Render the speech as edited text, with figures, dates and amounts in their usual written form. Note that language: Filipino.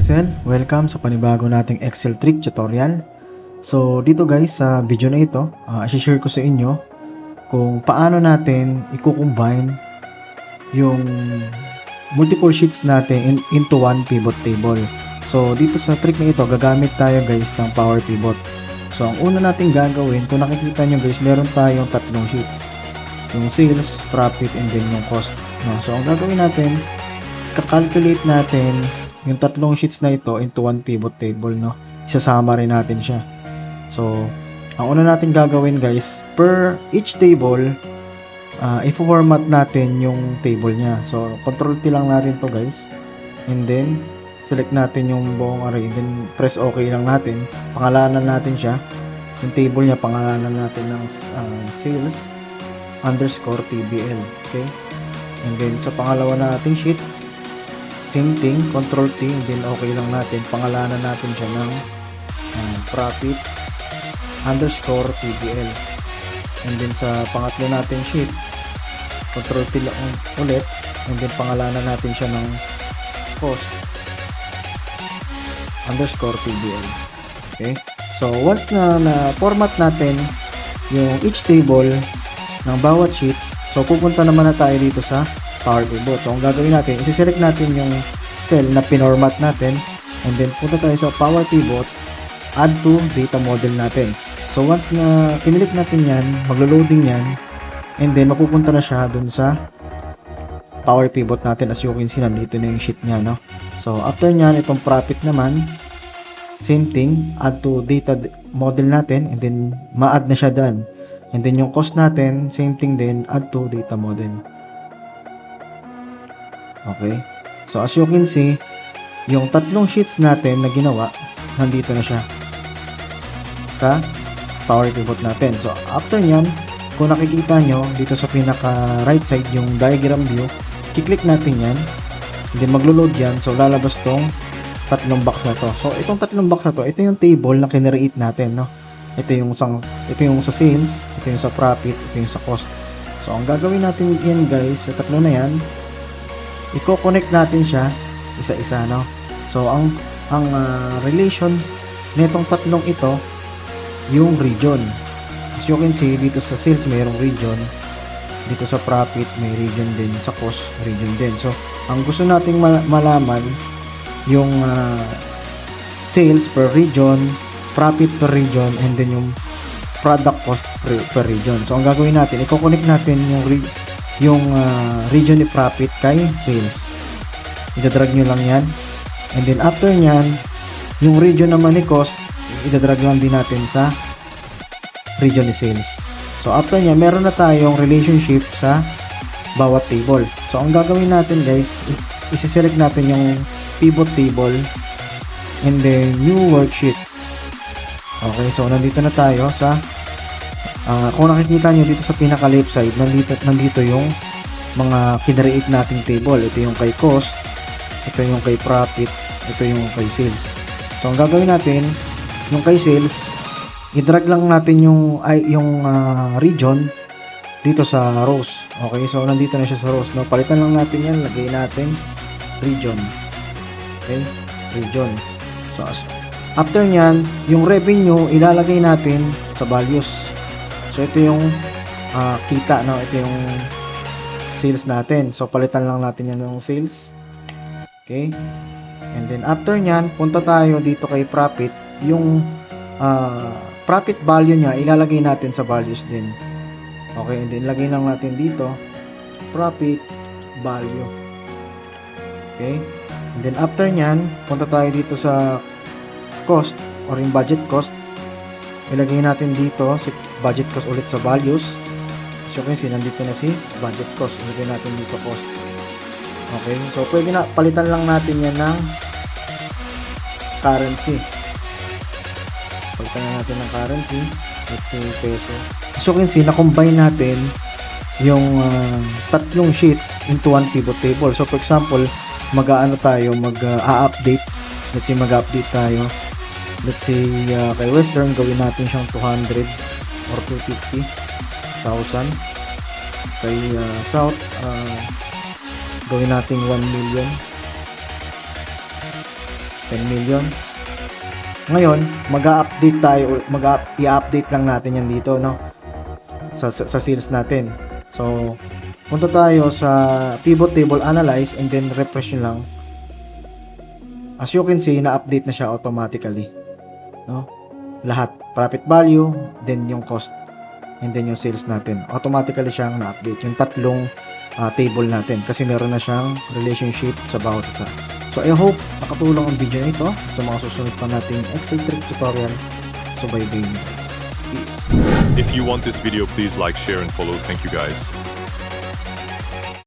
Excel, welcome sa panibago nating Excel trick tutorial. So dito guys sa video na ito, i-share ko sa inyo kung paano natin i-combine yung multiple sheets natin into one pivot table. So dito sa trick na ito, gagamit tayo guys ng Power Pivot. So ang una natin gagawin, kung nakikita nyo guys, meron tayong tatlong sheets. Yung sales, profit, and then yung cost. No? So ang gagawin natin, kakalculate natin yung tatlong sheets na ito into one pivot table, no? Isasama rin natin siya. So, ang una natin gagawin guys, per each table, i-format natin yung table niya. So, control T lang natin to guys. And then, select natin yung buong array. And then, press OK lang natin. Pangalanan natin siya. Yung table niya, pangalanan natin ng sales underscore TBL. Okay? And then, sa pangalawa nating sheet, same thing, control T, and then okay lang natin, pangalanan natin siya ng profit underscore TBL. And then sa pangatlo natin sheet, control T lang ulit, and then pangalanan natin siya ng cost underscore TBL. Okay, so once na format natin yung each table ng bawat sheets, so pupunta naman na tayo dito sa Power Pivot. So ang gagawin natin, isi-select natin yung cell na pinormat natin, and then punta tayo sa Power Pivot, add to data model natin. So once na pinilit natin yan, maglo-loading yan, and then mapupunta na siya dun sa Power Pivot natin. As you can see, nandito na yung sheet niya, no? So after nyan, itong profit naman, same thing, add to data model natin, and then ma-add na siya dyan. And then yung cost natin, same thing din, add to data model. Okay, so as you can see, yung tatlong sheets natin na ginawa, nandito na siya sa Power Pivot natin. So after nyan, kung nakikita nyo dito sa pinaka right side yung diagram view, kiklik natin yan, then maglo-load yan. So lalabas tong tatlong box na to. So itong tatlong box na to, ito yung table na kinreate natin, no? Ito yung sa sales, ito yung sa profit, ito yung sa cost. So ang gagawin natin yan guys, sa tatlo na yan, i-connect natin siya isa-isa, no? So ang relation nitong tatlong ito, yung region. As you can see, dito sa sales mayroong region, dito sa profit may region din, sa cost region din. So ang gusto nating malaman yung sales per region, profit per region, and then yung product cost per region. So ang gagawin natin, i-connect natin yung region ni profit kay sales. Idadrag nyo lang yan, and then after nyan, yung region naman ni cost, idadrag lang din natin sa region ni sales. So after nyan, meron na tayong relationship sa bawat table. So ang gagawin natin guys, isi-select natin yung pivot table, and then new worksheet. Okay, so nandito na tayo sa kung nakikita nyo dito sa pinaka left side, nandito yung mga kinreate nating table. Ito yung kay cost, ito yung kay profit, ito yung kay sales. So ang gagawin natin, yung kay sales, i-drag lang natin yung region dito sa rows. Okay, so nandito na siya sa rows, no? Palitan lang natin yan, lagay natin region. Okay, region. So after nyan, yung revenue ilalagay natin sa values. So ito yung kita, no? Ito yung sales natin. So palitan lang natin yan ng sales. Okay? And then after nyan, punta tayo dito kay profit. Yung profit value niya ilalagay natin sa values din. Okay? And then lagay lang natin dito profit value. Okay? And then after nyan, punta tayo dito sa cost or yung budget cost. Ilagay natin dito si budget cost ulit sa values. So kasi nandito na si budget cost. Ilagay natin dito cost. Okay, so pwede na palitan lang natin yan ng currency. Palitan na natin ng currency. Let's say peso. So kasi na-combine natin yung tatlong sheets into one pivot table. So for example, mag-update. Let's say mag-update tayo. Let's say kay Western gawin natin siyang 200 or 250,000. Kay South gawin natin 1 million. 10 million. Ngayon, mag-update tayo, i-update lang natin yan dito, no? Sa sales natin. So, punta tayo sa pivot table, analyze, and then refresh nyo lang. As you can see, na-update na siya automatically, no? Lahat, profit value, then yung cost, and then yung sales natin. Automatically siyang na-update yung tatlong table natin kasi meron na siyang relationship sa bawat isa. So I hope nakatulong ang video na ito sa mga susunod pa nating Excel trick tutorial. So bye-bye guys. Peace. If you want this video, please like, share, and follow. Thank you guys.